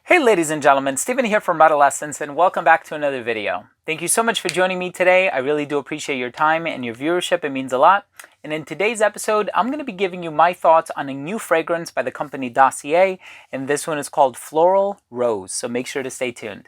Hey ladies and gentlemen, Stephen here from Redolessence and welcome back to another video. Thank you so much for joining me today. I really do appreciate your time and your viewership. It means a lot. And in today's episode, I'm going to be giving you my thoughts on a new fragrance by the company Dossier, and this one is called Floral Rose. So make sure to stay tuned.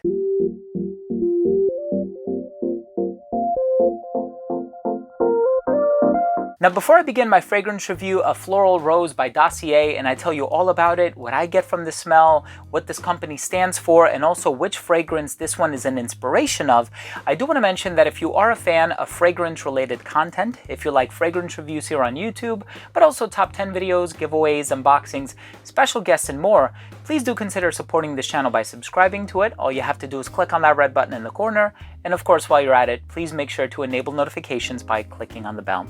Now, before I begin my fragrance review of Floral Rose by Dossier and I tell you all about it, what I get from the smell, what this company stands for, and also which fragrance this one is an inspiration of, I do want to mention that if you are a fan of fragrance-related content, if you like fragrance reviews here on YouTube, but also top 10 videos, giveaways, unboxings, special guests, and more, please do consider supporting this channel by subscribing to it. All you have to do is click on that red button in the corner. And of course, while you're at it, please make sure to enable notifications by clicking on the bell.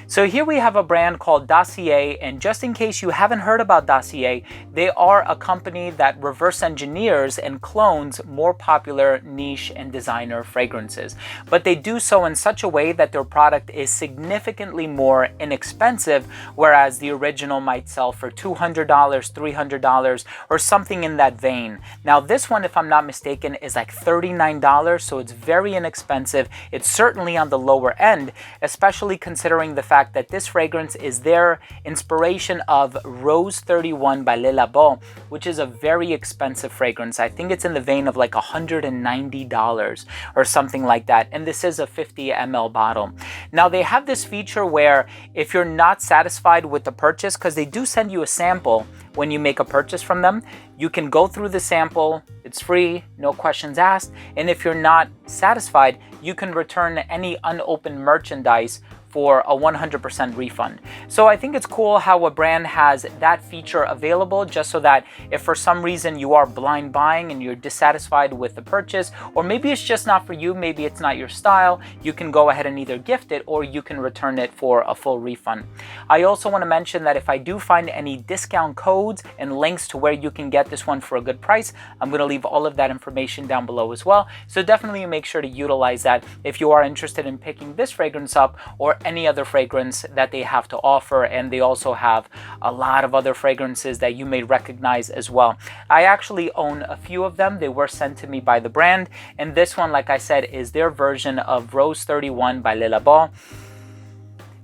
So here we have a brand called Dossier, and just in case you haven't heard about Dossier, they are a company that reverse engineers and clones more popular niche and designer fragrances. But they do so in such a way that their product is significantly more inexpensive, whereas the original might sell for $200, $300, or something in that vein. Now this one, if I'm not mistaken, is like $39, so it's very inexpensive. It's certainly on the lower end, especially considering the fact that this fragrance is their inspiration of Rose 31 by Labo, which is a very expensive fragrance. I think it's in the vein of like $190 or something like that, and this is a 50 ml bottle. Now they have this feature where if you're not satisfied with the purchase, because they do send you a sample when you make a purchase from them, you can go through the sample. It's free, no questions asked, and if you're not satisfied, you can return any unopened merchandise for a 100% refund. So I think it's cool how a brand has that feature available, just so that if for some reason you are blind buying and you're dissatisfied with the purchase, or maybe it's just not for you, maybe it's not your style, you can go ahead and either gift it or you can return it for a full refund. I also want to mention that if I do find any discount codes and links to where you can get this one for a good price, I'm going to leave all of that information down below as well. So definitely make sure to utilize that if you are interested in picking this fragrance up or any other fragrance that they have to offer. And they also have a lot of other fragrances that you may recognize as well. I actually own a few of them. They were sent to me by the brand, and this one, like I said, is their version of Rose 31 by Labo.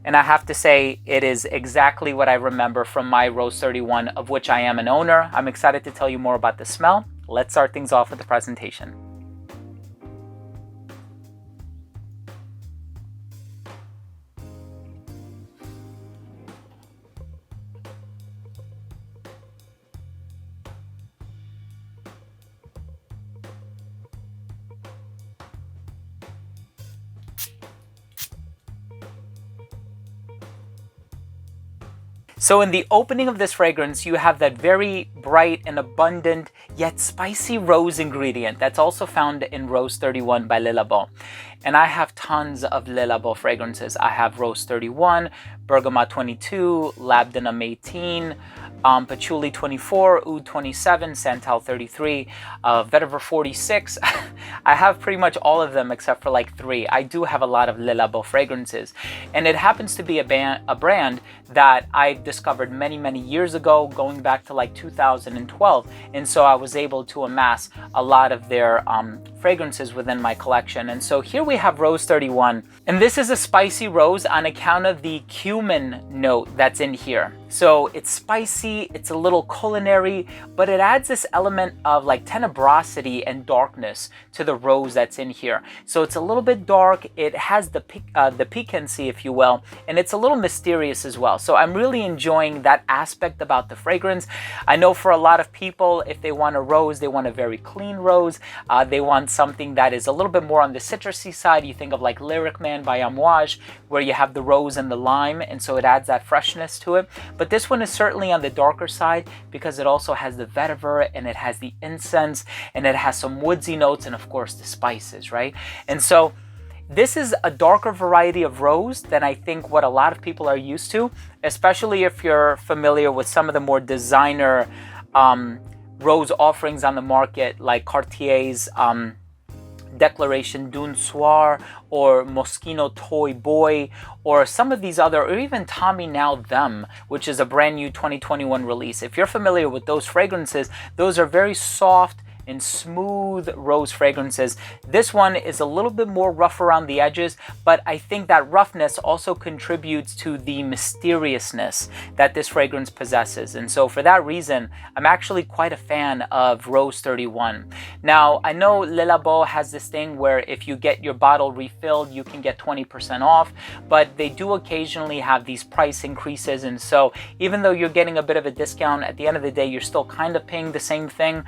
And I have to say, it is exactly what I remember from my Rose 31, of which I am an owner. I'm excited to tell you more about the smell. Let's start things off with the presentation. So in the opening of this fragrance, you have that very bright and abundant yet spicy rose ingredient that's also found in Rose 31 by Labo. And I have tons of Labo fragrances. I have Rose 31, Bergamot 22, Labdanum 18, Patchouli 24, Oud 27, Santal 33, Vetiver 46. I have pretty much all of them except for like 3. I do have a lot of Labo fragrances. And it happens to be a brand that I discovered many years ago, going back to like 2012. And so I was able to amass a lot of their fragrances within my collection. And so here we have Rose 31. And this is a spicy rose on account of the cumin note that's in here. So it's spicy, it's a little culinary, but it adds this element of like tenebrosity and darkness to the rose that's in here. So it's a little bit dark, it has the piquancy, if you will, and it's a little mysterious as well. So I'm really enjoying that aspect about the fragrance. I know for a lot of people, if they want a rose, they want a very clean rose. They want something that is a little bit more on the citrusy side. You think of like Lyric Man by Amouage, where you have the rose and the lime, and so it adds that freshness to it. But this one is certainly on the darker side because it also has the vetiver and it has the incense and it has some woodsy notes and of course the spices, right? And so this is a darker variety of rose than I think what a lot of people are used to, especially if you're familiar with some of the more designer rose offerings on the market, like Cartier's Declaration Dune Soir or Moschino Toy Boy or some of these other, or even Tommy Now Them, which is a brand new 2021 release. If you're familiar with those fragrances, those are very soft, and smooth rose fragrances. This one is a little bit more rough around the edges, but I think that roughness also contributes to the mysteriousness that this fragrance possesses. And so for that reason, I'm actually quite a fan of Rose 31. Now, I know Le Labo has this thing where if you get your bottle refilled, you can get 20% off, but they do occasionally have these price increases. And so even though you're getting a bit of a discount, at the end of the day, you're still kind of paying the same thing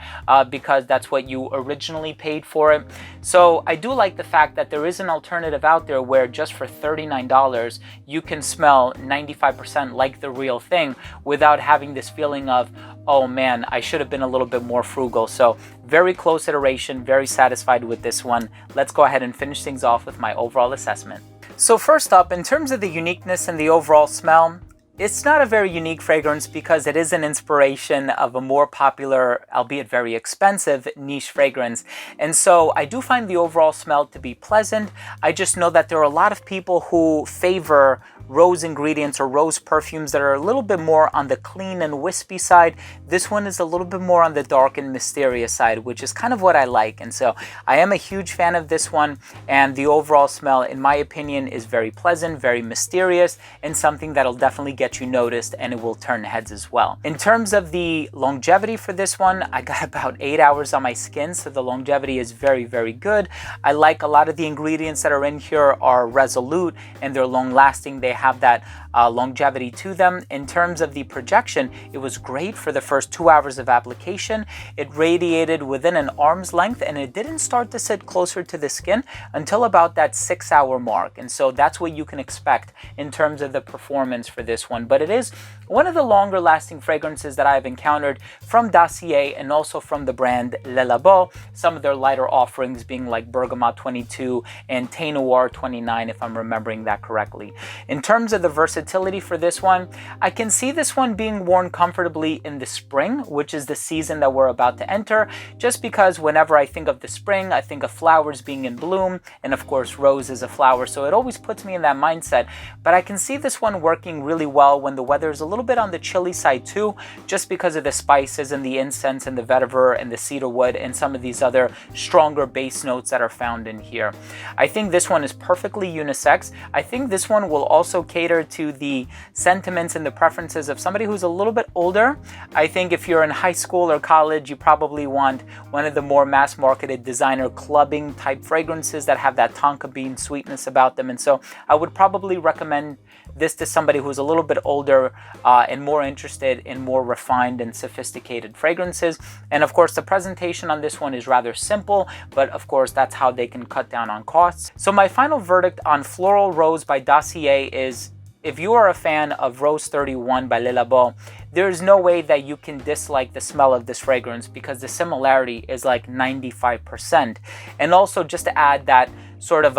because that's what you originally paid for it. So I do like the fact that there is an alternative out there where just for $39, you can smell 95% like the real thing without having this feeling of, oh man, I should have been a little bit more frugal. So very close iteration, very satisfied with this one. Let's go ahead and finish things off with my overall assessment. So first up, in terms of the uniqueness and the overall smell, it's not a very unique fragrance because it is an inspiration of a more popular, albeit very expensive, niche fragrance. And so I do find the overall smell to be pleasant. I just know that there are a lot of people who favor rose ingredients or rose perfumes that are a little bit more on the clean and wispy side. This one is a little bit more on the dark and mysterious side, which is kind of what I like. And so I am a huge fan of this one, and the overall smell, in my opinion, is very pleasant, very mysterious, and something that'll definitely get you noticed, and it will turn heads as well. In terms of the longevity for this one, I got about 8 hours on my skin, so the longevity is very, very good. I like a lot of the ingredients that are in here are resolute and they're long lasting. They have that longevity to them. In terms of the projection, it was great for the first 2 hours of application. It radiated within an arm's length, and it didn't start to sit closer to the skin until about that 6-hour mark. And so that's what you can expect in terms of the performance for this one. But it is one of the longer lasting fragrances that I've encountered from Dossier and also from the brand Le Labo. Some of their lighter offerings being like Bergamot 22 and Thé Noir 29, if I'm remembering that correctly. In terms of the versatility for this one, I can see this one being worn comfortably in the spring, which is the season that we're about to enter, just because whenever I think of the spring, I think of flowers being in bloom, and of course rose is a flower, so it always puts me in that mindset. But I can see this one working really well when the weather is a little bit on the chilly side too, just because of the spices and the incense and the vetiver and the cedar wood and some of these other stronger base notes that are found in here. I think this one is perfectly unisex. I think this one will also cater to the sentiments and the preferences of somebody who's a little bit older. I think if you're in high school or college, you probably want one of the more mass marketed designer clubbing type fragrances that have that tonka bean sweetness about them. And so I would probably recommend this to somebody who's a little bit older and more interested in more refined and sophisticated fragrances. And of course, the presentation on this one is rather simple, but of course, that's how they can cut down on costs. So my final verdict on Floral Rose by Dossier is, if you are a fan of Rose 31 by Le Labo, there's no way that you can dislike the smell of this fragrance because the similarity is like 95%. And also just to add that sort of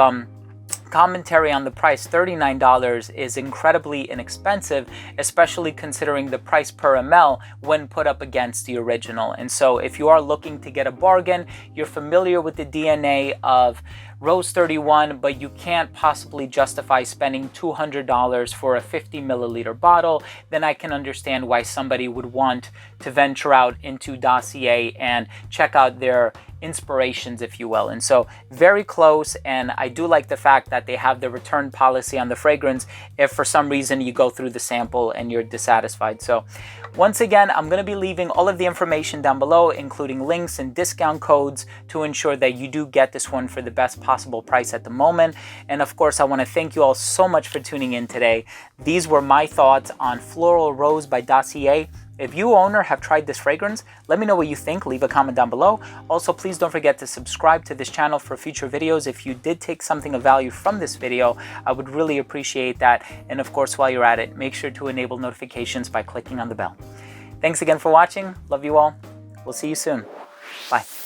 commentary on the price, $39 is incredibly inexpensive, especially considering the price per ml when put up against the original. And so if you are looking to get a bargain, you're familiar with the DNA of Rose 31, but you can't possibly justify spending $200 for a 50 milliliter bottle, then I can understand why somebody would want to venture out into Dossier and check out their inspirations, if you will. And so very close, and I do like the fact that they have the return policy on the fragrance if for some reason you go through the sample and you're dissatisfied. So once again, I'm going to be leaving all of the information down below, including links and discount codes to ensure that you do get this one for the best possible price at the moment. And of course, I want to thank you all so much for tuning in today. These were my thoughts on Floral Rose by Dossier. If you, owner, have tried this fragrance, let me know what you think. Leave a comment down below. Also, please don't forget to subscribe to this channel for future videos. If you did take something of value from this video, I would really appreciate that. And of course, while you're at it, make sure to enable notifications by clicking on the bell. Thanks again for watching. Love you all. We'll see you soon. Bye.